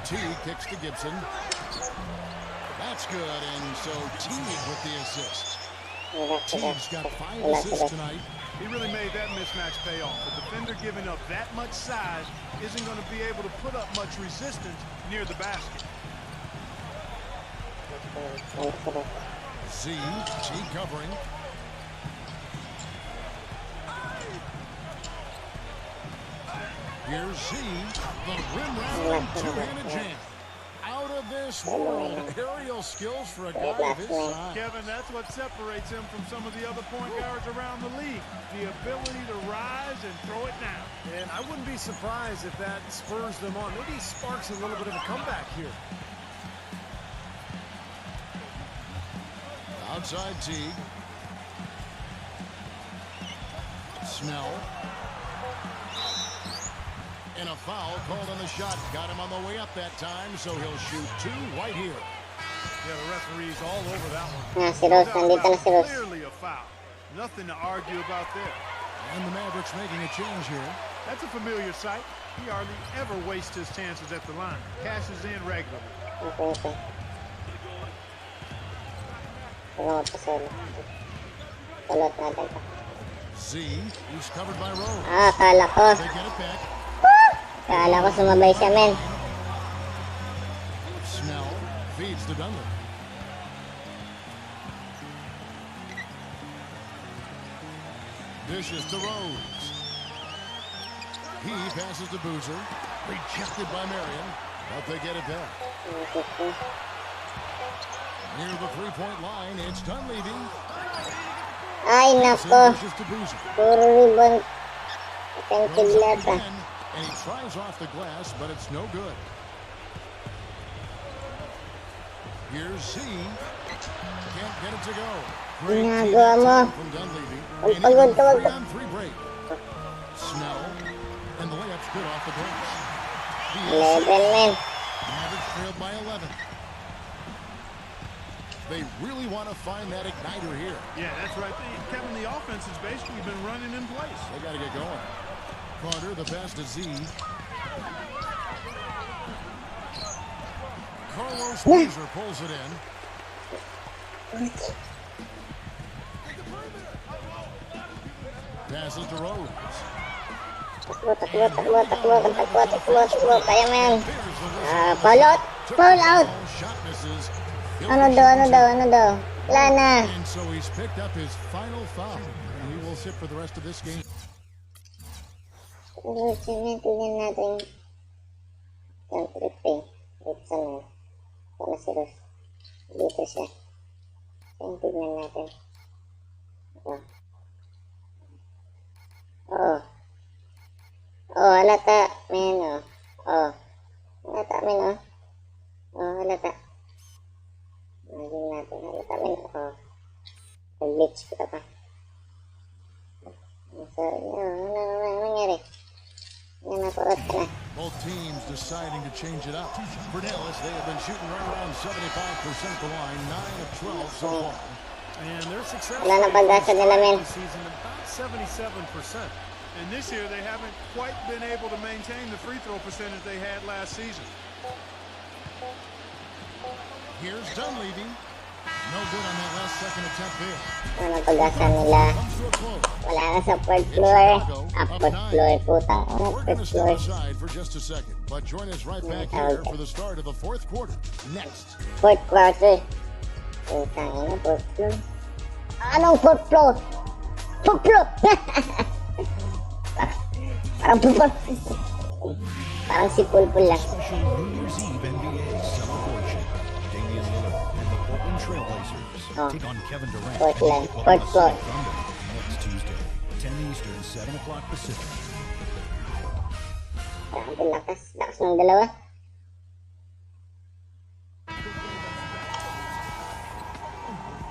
T kicks to Gibson. That's good, and so Teague with the assist. Teague's got 5 assists tonight. He really made that mismatch pay off. The defender giving up that much size isn't going to be able to put up much resistance near the basket. Z, T covering. Here's Z, the rim round two-handed jam. Out of this world, aerial skills for a guy of his size. Kevin, that's what separates him from some of the other point guards around the league. The ability to rise and throw it down. And I wouldn't be surprised if that spurs them on. Maybe sparks a little bit of a comeback here. Outside Teague. Snell. And a foul called on the shot. Got him on the way up that time, so he'll shoot 2 right here. Yeah, the referee's all over that one. Si Rose, nandito na si Rose. Clearly a foul. Nothing to argue about there. And the Mavericks making a change here. That's a familiar sight. He hardly ever wastes his chances at the line. Cashes in regularly. Okay. Tulungan pa solo. Kulot natin pa. Z, he's covered by Rose. Kala ko. They get it back. Kala ko sumabay siya, men. Snell feeds to Dunlap. Dishes to Rose. He passes to Boozer. Rejected by Marion. But they get it back. Near the three-point line, it's Dunleavy. Ay, nako. Dishes to Boozer. Puro rebound. Attempted lahat, ah. And he tries off the glass, but it's no good. Here's Z. Can't get it to go. Great Ginagawa mo. from Dunleavy. Huwag And pagod even ka, wag ka. 3-on-3 break. Snell. And the layup's good off the glass. 11, men. Mavericks trailed by 11. They really want to find that igniter here. Yeah, that's right. Kevin, the offense has basically been running in place. They got to get going. Carter, the pass to Z. Carlos Boozer pulls it in. Passes to Rose. Takbo. Kaya, men. Foul out. Foul out. Shot misses. Ano daw? Wala na. And so he's picked up his final foul. And he will sit for the rest of this game. Tignan natin. Yung trip eh. Wait, sana si Rose. Dito siya. Tignan natin. Halata. Men, halata, men, halata. Naging natin. Halata, men, nag-glitch kita pa. So, ano nangyari? Napaot ka na. Both teams deciding to change it up. For Dallas, they have been shooting right around 75% the line, 9 of 12 so far. And their success Wala nang pag-asa nila, men. this season about 77%. And this year, they haven't quite been able to maintain the free throw percentage they had last season. Here's Dunleavy. No good on that last second attempt there. Ano pag-asa nila? Comes to a close. Wala na sa fourth floor. Fourth floor, puta. Ano, We're going fourth to step floor. aside for just a second, but join us right back here for the start of the fourth quarter. Next. Fourth quarter. Putang ina, fourth floor. Anong fourth floor? Fourth floor! Parang pupol. Parang si Pulpul lang. Special New Year's Eve NBA celebration. Damian Lillard and the Portland Trailblazers take on Kevin Durant. Portland. Oklahoma Fourth floor. City Thunder next Tuesday, 10 Eastern, 7 o'clock Pacific. Parang lakas. Lakas ng dalawa.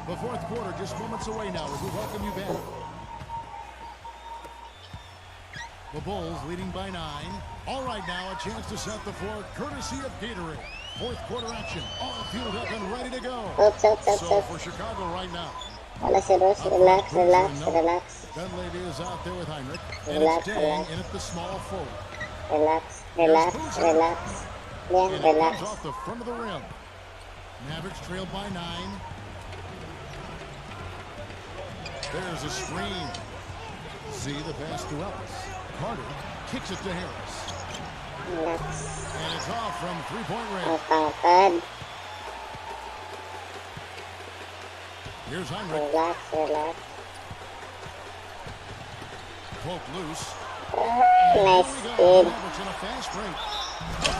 The fourth quarter just moments away now as we welcome you back. The Bulls leading by 9. All right, now a chance to set the floor courtesy of Gatorade. Fourth quarter action, all fueled up and ready to go. So for Chicago right now. Wala si Rose. Relax, relax, relax. Dunleavy is out there with Heinrich. And Relax, it's Dang relax. in at the small forward. Relax, relax, relax. Yan, And it relax. comes off the front of the rim. Mavericks trail by 9. There's a screen. See the pass to Ellis. Carter kicks it to Harris. Relax. And it's off from three-point Ang range. tangkad. Here's Heinrich. Relax, relax. Poke loose. Nice Here we go. kid. Mavericks in a fast break.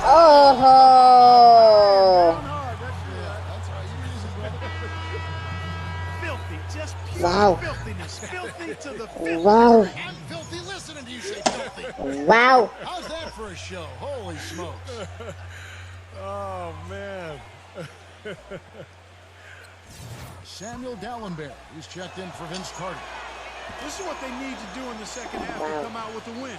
Oh ho! That's how you use it, brother. Filthy, just pure Wow. filthiness. Filthy to the filthy. Wow! I'm filthy listening to you say filthy. Wow! How's that for a show? Holy smokes. Oh, man. Samuel Dallenberg, who's checked in for Vince Carter. This is what they need to do in the second half to come out with the win.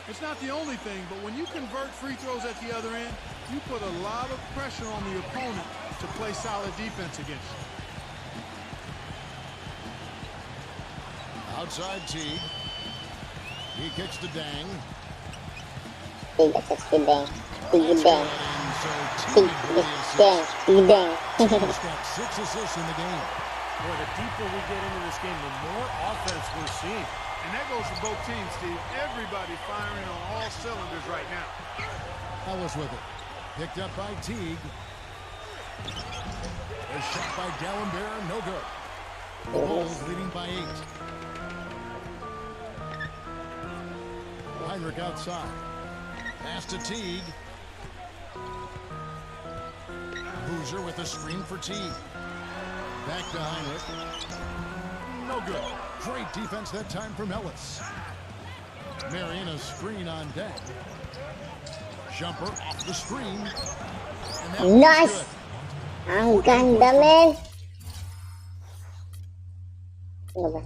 It's not the only thing, but when you convert free throws at the other end, you put a lot of pressure on the opponent to play solid defense against you. Outside Teague. He kicks to Dang. Tiga sa skideng. Tigideng. And so Teague with the Tigideng. assist. Tigideng. Teague's got 6 assists in the game. Boy, the deeper we get into this game, the more offense we're seeing. And that goes for both teams, Steve. Everybody firing on all cylinders right now. Ellis with it. Picked up by Teague. A shot by Dallenberg, no good. The Bulls leading by 8. Heinrich outside. Pass to Teague. Boozer with a screen for Teague. Back to Heinrich. No good. Great defense that time from Ellis. Marion a screen on deck. Jumper off the screen. And that one's Nice! good. Ang ganda, men! Ano ba?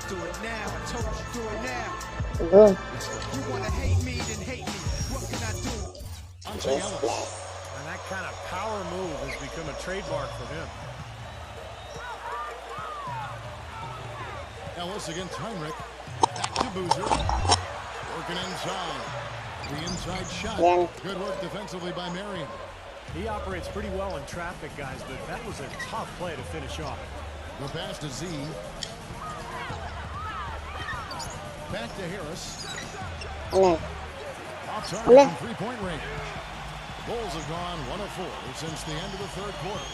Do it now. I told you do it now. Boom. You wanna hate me, then hate me. What can I do? Onto Yes, Ellis. yes. And that kind of power move has become a trademark for him. Ellis against Heinrich. Back to Boozer. Working inside. The inside shot. Yan. Good work defensively by Marion. He operates pretty well in traffic, guys, but that was a tough play to finish off. The pass to Z. Back to Harris. Ano? Off target Wala. from three-point range. Bulls have gone 1 of 4 since the end of the third quarter.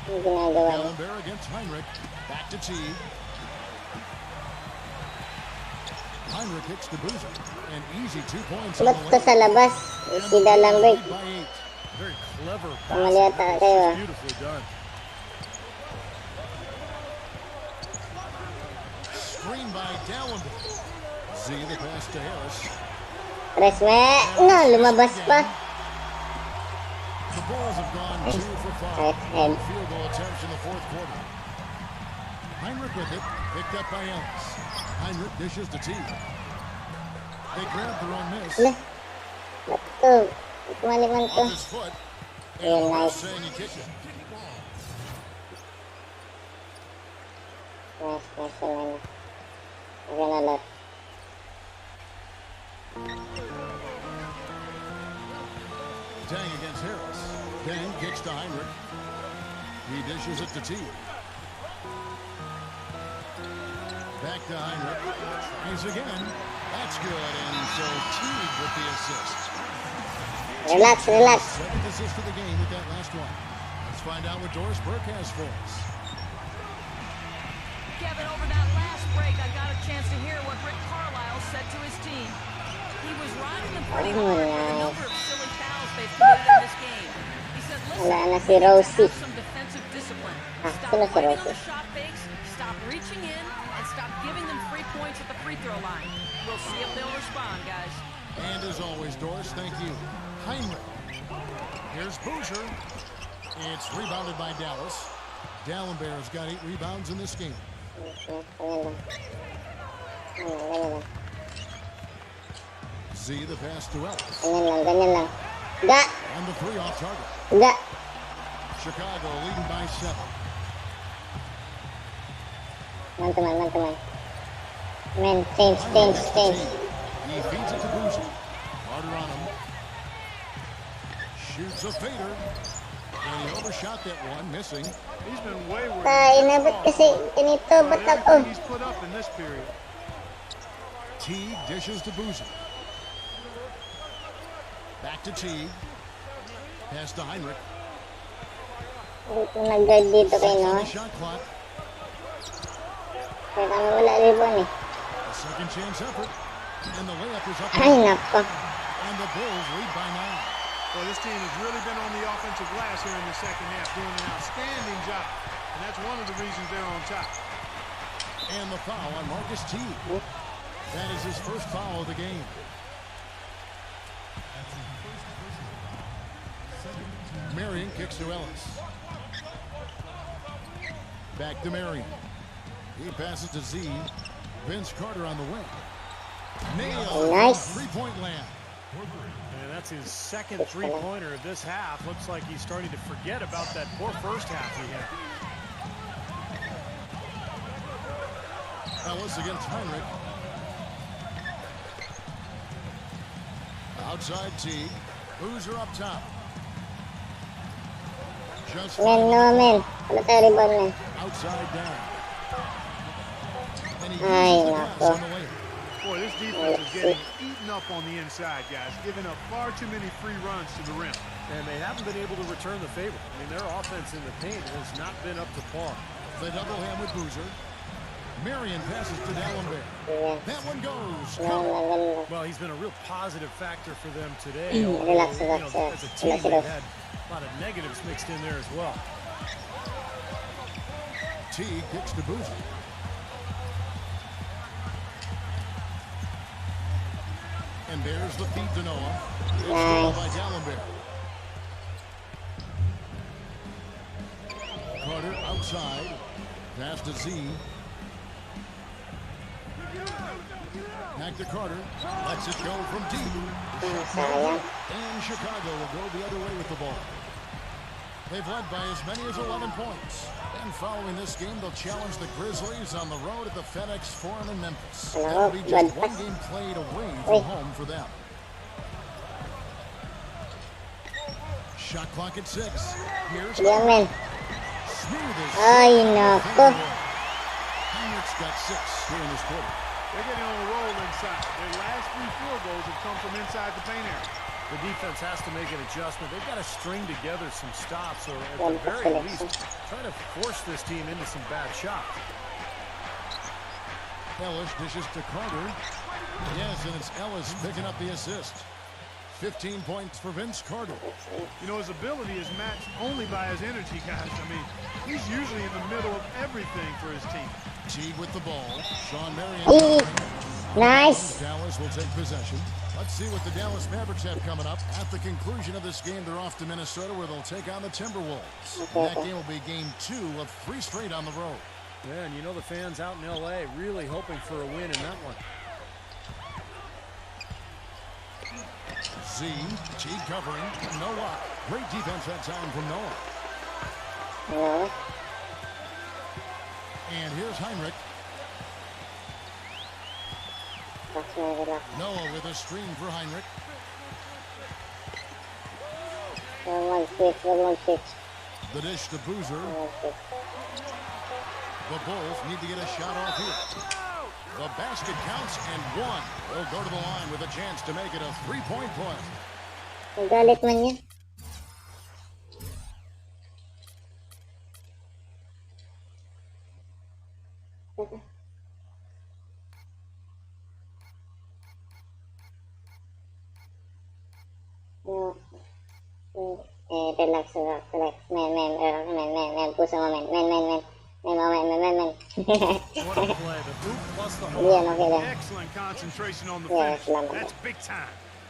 Ano ginagawa niya? Dallenberg against Heinrich. Back to Teague. Heinrich hits the Boozer. An easy 2 points on Ba't the to sa way. labas? Si Dallenberg. Lead by 8. Very clever Kamali pass. yata kayo, ah. Beautifully done. Screen by Dallenberg. Z the pass to Harris. Press me. No, lumabas pa. The Bulls have gone 2 for 5 Right on hand. field goal attempts in the fourth quarter. Heinrich with it, picked up by Ellis. Heinrich dishes to Teague. They grabbed their own miss. Ala. Ba't to? Kumaliman to. Off his foot. And Yeah, the ref nice. saying he kicked it. Nice, nice naman. Again a lot. Dang against Harris. Ben kicks to Heinrich. He dishes it to Teague. Back to Heinrich. Tries again. That's good. And so Teague with the assist. Relax, relax. Seventh assist of the game with that last one. Let's find out what Doris Burke has for us. Kevin, over that last break, I got a chance to hear what Rick Carlisle said to his team. He was riding them pretty hard with the number of silly fouls they've committed in this game. He said, listen, Wala na si we need to Rosie. have some defensive discipline. Stop sino si waiting on Rosie? the shot fakes, stop reaching in, and stop giving them free points at the free throw line. We'll see if they'll respond, guys. And as always, Doris, thank you. Heinrich. Here's Boozer. It's rebounded by Dallas. Dallenberg's got 8 rebounds in this game. Z the pass to Ellis. Ganyan lang. Ga! And the 3 off target. Ga! Chicago leading by 7. Man to man, man to man. Man, change, change, change. He feeds it to Boozer. Harder on him. Shoots a fader. And he overshot that one, missing. He's been wayward. Tay, inabot kasi ganito, ba't ako? He's put up in this period. Teague dishes to Boozer. Back to Teague. Pass to Heinrich. Dito nag-guard dito kay no. Shot clock. Kaya kami wala ribon eh. A second chance effort. And the layup is up. Ay, nako. And the Bulls lead by 9. Well, this team has really been on the offensive glass here in the second half, doing an outstanding job. And that's one of the reasons they're on top. And the foul on Marcus Teague. That is his first foul of the game. Marion kicks to Ellis. Back to Marion. He passes to Z. Vince Carter on the wing. Nails. Nice. Three-point land. And that's his second three-pointer of this half. Looks like he's starting to forget about that poor first half he had. Ellis against Heinrich. Outside Teague. Boozer up top. Just Men, no men. Wala tayo ribon na. outside down. And he Ay, uses the nako. glass on the way. Boy, this defense is getting eaten up on the inside, guys, giving up far too many free runs to the rim. And they haven't been able to return the favor. I mean, their offense in the paint has not been up to par. The double hand with Boozer. Marion passes to Dallenberg. Yeah. That one goes. Ganyan lang, ganyan lang. Well, he's been a real positive factor for them today. Relax, Although, relax, as a relax, team, relax. they've had a lot of negatives mixed in there as well. Teague kicks to Boozer. And there's the feed to Noah. It's stolen by Dallenberg. Carter outside. Pass to Z. Back to Carter. Lets it go from deep. Sayang. And Chicago will go the other way with the ball. They've led by as many as 11 points. And following this game, they'll challenge the Grizzlies on the road at the FedEx Forum in Memphis. That'll be just one game played away from home for them. Shot clock at 6. Here's Yan, men. smooth as Ay, nako. Heinrich's got 6 here in this quarter. They're getting on a roll inside. Their last 3 field goals have come from inside the paint area. The defense has to make an adjustment. They've got to string together some stops, or at the very least, try to force this team into some bad shots. Ellis dishes to Carter. Yes, and it's Ellis picking up the assist. 15 points for Vince Carter. You know, his ability is matched only by his energy, guys. I mean, he's usually in the middle of everything for his team. Teague with the ball. Sean Marion. Eee. Nice. Dallas will take possession. Let's see what the Dallas Mavericks have coming up. At the conclusion of this game, they're off to Minnesota, where they'll take on the Timberwolves. And that game will be game 2 of 3 straight on the road. Yeah, and you know the fans out in L.A. really hoping for a win in that one. Z, Teague covering. Noah. Great defense that time from Noah. No. And here's Heinrich. Relax na, relax. Noah with a screen for Heinrich. Huwag mag-switch. The dish to Boozer. The Bulls need to get a shot off here. The basket counts and one. They'll go to the line with a chance to make it a three-point play. Galit man niya. Relax. Man. Puso mo, man. Man. What a play. The boot plus the Yeah, hold. okay. Excellent concentration on the Yeah, finish. That's big time.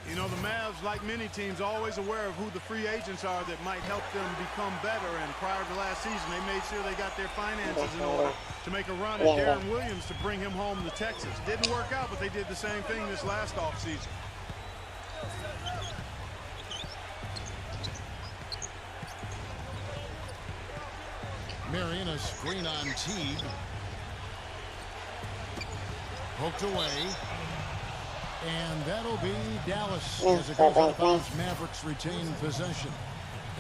You know, the Mavs, like many teams, always aware of who the free agents are that might help them become better. And prior to last season, they made sure they got their finances in order to make a run at Darren Williams to bring him home to Texas. Didn't work out, but they did the same thing this last offseason. Marion, a screen on Teague. Poked away. And that'll be Dallas as it goes out of bounds. Mavericks retain possession.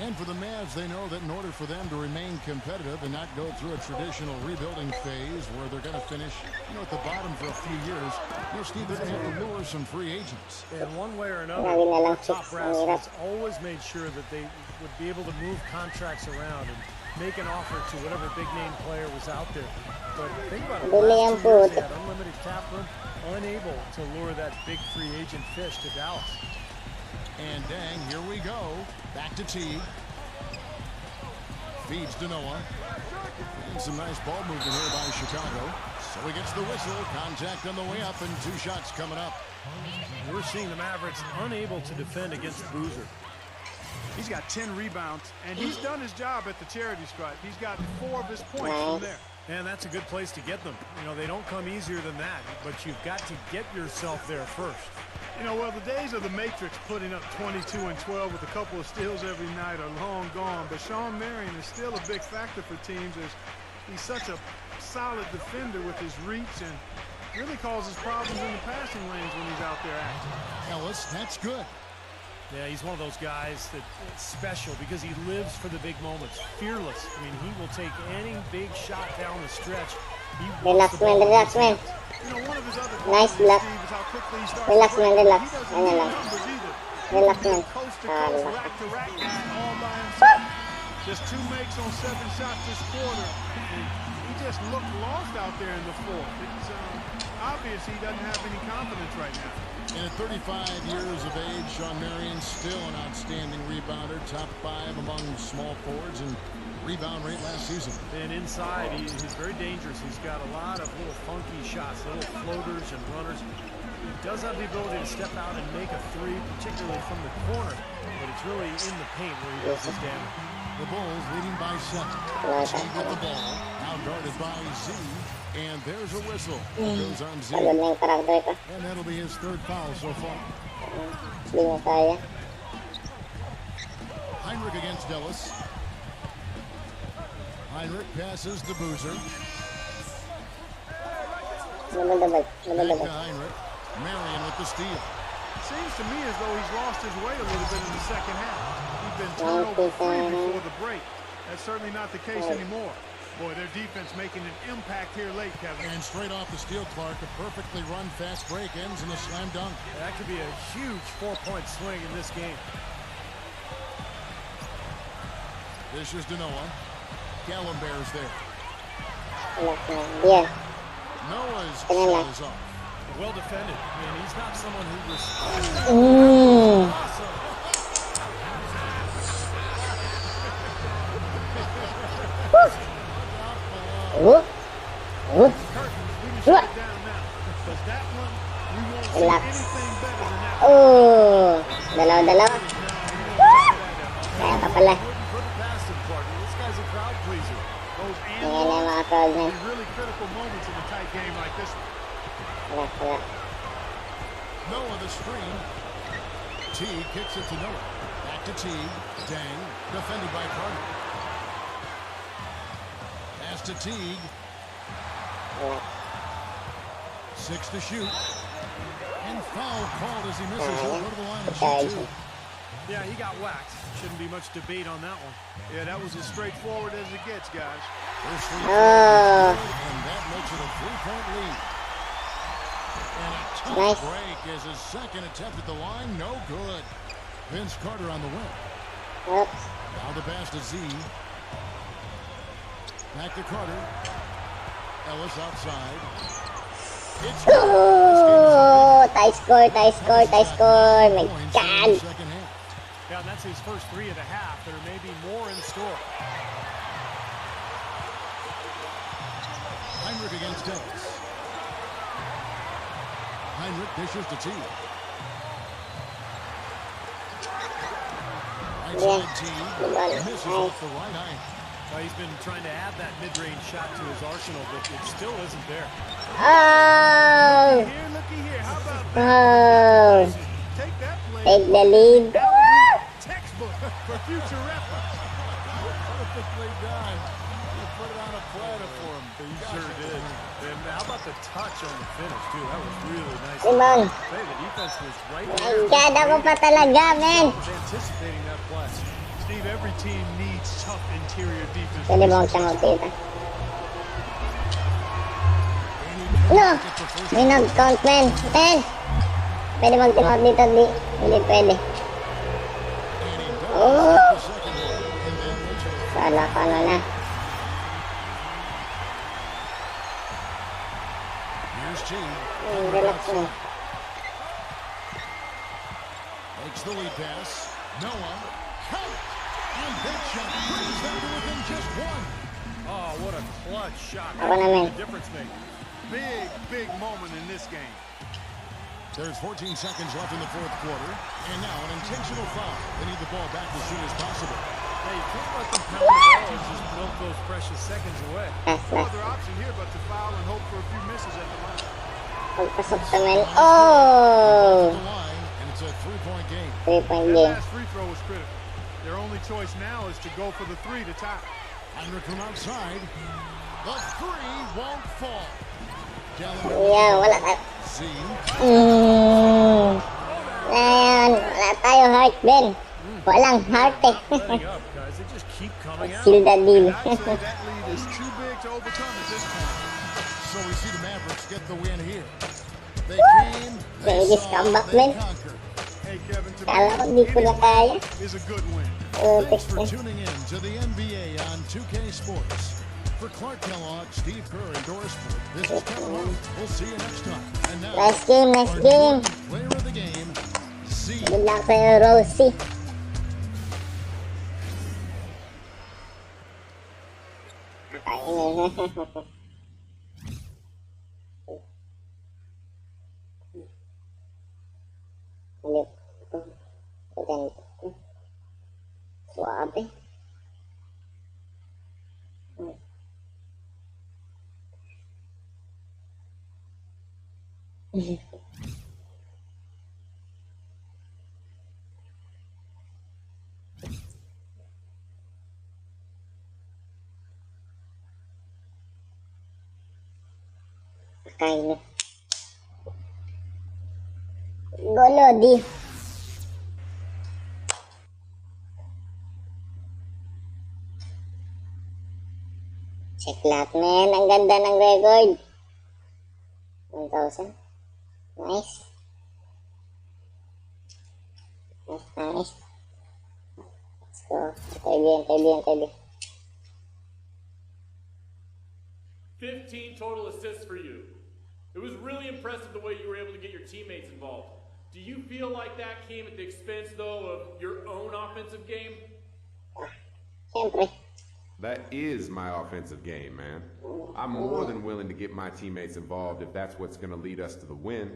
And for the Mavs, they know that in order for them to remain competitive and not go through a traditional rebuilding phase where they're going to finish, at the bottom for a few years, Steve, they're going to have to lure some free agents. In one way or another, the top brass has always made sure that they would be able to move contracts around and make an offer to whatever big-name player was out there. But think about it, last 2 years they had unlimited cap room, unable to lure that big free agent fish to Dallas. And dang, here we go. Back to Teague. Feeds to Noah. And some nice ball movement here by Chicago. So he gets the whistle. Contact on the way up and 2 shots coming up. We're seeing the Mavericks unable to defend against Boozer. He's got 10 rebounds, and he's done his job at the charity stripe. He's got 4 of his points from there. And that's a good place to get them. They don't come easier than that, but you've got to get yourself there first. Well, the days of the Matrix putting up 22 and 12 with a couple of steals every night are long gone, but Shawn Marion is still a big factor for teams as he's such a solid defender with his reach and really causes problems in the passing lanes when he's out there active. Ellis, that's good. Yeah, he's one of those guys that's special because he lives for the big moments. Fearless. He will take any big shot down the stretch. Relax, man. One of his other Nice block. is how quickly he starts Relax, to break. man, relax. He doesn't Ano need lang. numbers either. Relax, He can man. be coast to coast, rack to rack, all by himself. Just 2 makes on 7 shots this quarter. And he just looked lost out there in the fourth. It's obvious he doesn't have any confidence right now. And at 35 years of age, Shawn Marion still an outstanding rebounder, top 5 among small forwards and rebound rate last season. And inside, he's very dangerous. He's got a lot of little funky shots, little floaters and runners. He does have the ability to step out and make a 3, particularly from the corner, but it's really in the paint where he does his damage. The Bulls leading by 7. Teague with the ball, now guarded by Z. And there's a whistle. Goes on Z. And that'll be his 3rd foul so far. Heinrich against Ellis. Heinrich passes to Boozer. Back to Heinrich. Marion with the steal. Seems to me as though he's lost his way a little bit in the second half. He's been turnover-free before the break. That's certainly not the case anymore. Boy, their defense making an impact here late, Kevin. And straight off the steal, Clark, a perfectly run fast break ends in a slam dunk. That could be a huge 4-point swing in this game. Dishes to Noah. Gallenberg's there. Yeah. Noah's shot is off. Well defended. He's not someone who Awesome. Relax. Oh, dalawa. Kaya pa pala. This guy's a crowd pleaser. Ayan na mga crowd na. Really critical moments in a tight game like this one. Relax. Noah the screen. Teague kicks it to Noah. Back to Teague. Dang. Defended by Carter. Pass to Teague. 6 to shoot. And foul called as he misses. He'll go to the line and shoot 2. Yeah, he got whacked. Shouldn't be much debate on that one. Yeah, that was as straightforward as it gets, guys. First free throw is good, and that makes it a 3-point lead. And a tough break as his second attempt at the line, no good. Vince Carter on the wing. Oops. Now the pass to Z. Back to Carter. Ellis outside. It's Oh, tie score. My God. Yeah, and that's his first 3 of the half. There may be more in store. Heinrich against Ellis. Heinrich dishes to T. Right side T. Misses off the right eye. Well, he's been trying to add that mid-range shot to his arsenal, but it still isn't there. Oh. Looky here. How about Oh. that? Take that play. Take the lead. Textbook for future reference. Perfectly done. You put it on a platter for him. He sure did. And how about the touch on the finish, too? That was really nice. Simon. Hey, the defense was right My there. God, ako pa talaga, man. Was anticipating that play. Steve, every team needs tough interior defense. Pwede mo siyang magpita. No! May nag-count, man. Man! Pwede mag-timeout dito, di. Hindi pwede. Oh! Sala ka na. Here's T. Relax mo. Makes the lead pass. Noah. Count! And big shot brings them to within just 1. Oh, what a clutch shot. Ako naman. The difference maker. Big moment in this game. There's 14 seconds left in the fourth quarter. And now an intentional foul. They need the ball back as soon as possible. Hey, you can't let them pound the ball and just milk those precious seconds away. No other option here but to foul and hope for a few misses at the line. Pagpasok sa men. Oh! The line, and it's a 3-point game. 3-point That game. last free throw was critical. Their only choice now is to go for the 3 to tie. Heinrich from outside. The 3 won't fall. Yeah, wala tayo. Z. Ayan, wala tayo heart, Ben. Walang heart eh. Letting up, guys. They just keep coming out. Seal the deal. I'd say that lead is too big to overcome at this point. So we see the Mavericks get the win here. They Woo! came, They they just saw, come back, they man. conquered. Hey, Kevin, to Kala ko di ko na kaya. is a good win. Thanks for tuning in to the NBA on 2K Sports. For Clark Kellogg, Steve Kerr, and Doris Ford, this is Kevin Harlan. We'll see you next time. And now, Nice game, nice our game. new player of the game, Z. Good luck sa'yo, Rosie. Suave. Kain. Golo di. Check lahat, men. Ang ganda ng record. 1,000. Nice. Nice. Let's go. Ante bien. 15 total assists for you. It was really impressive the way you were able to get your teammates involved. Do you feel like that came at the expense, though, of your own offensive game? Siyempre. That is my offensive game, man. I'm more than willing to get my teammates involved if that's what's going to lead us to the win.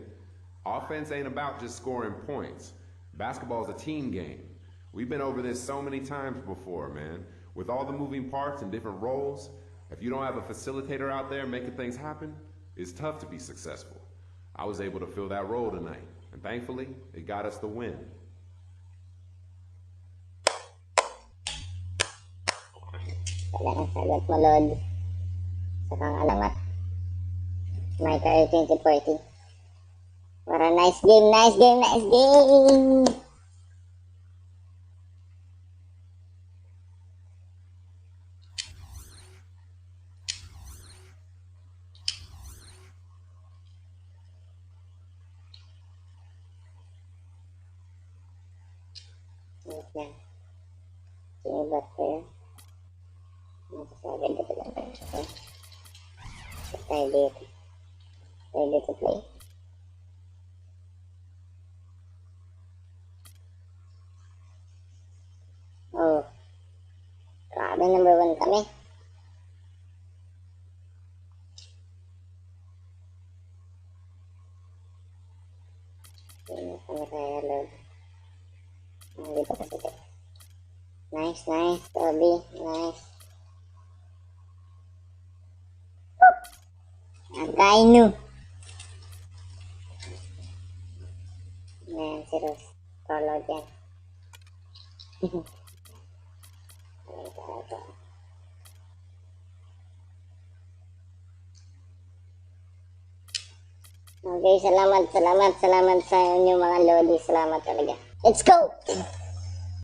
Offense ain't about just scoring points. Basketball is a team game. We've been over this so many times before, man. With all the moving parts and different roles, if you don't have a facilitator out there making things happen, it's tough to be successful. I was able to fill that role tonight, and thankfully, it got us the win. Talagang sagot mo, Lord. Sa kang alamat. My career 2040. What a nice game. Yan. Sinibat ko yun. Masasagad dito lang tayo. Okay. Set tayo dito. Ready to play. Oh. Grabe, number 1 kami. Nice, nice, Toby, nice. Akainu. Yan, si Rose. Follow dyan. Okay, salamat sa inyo mga lodi. Salamat talaga. Let's go!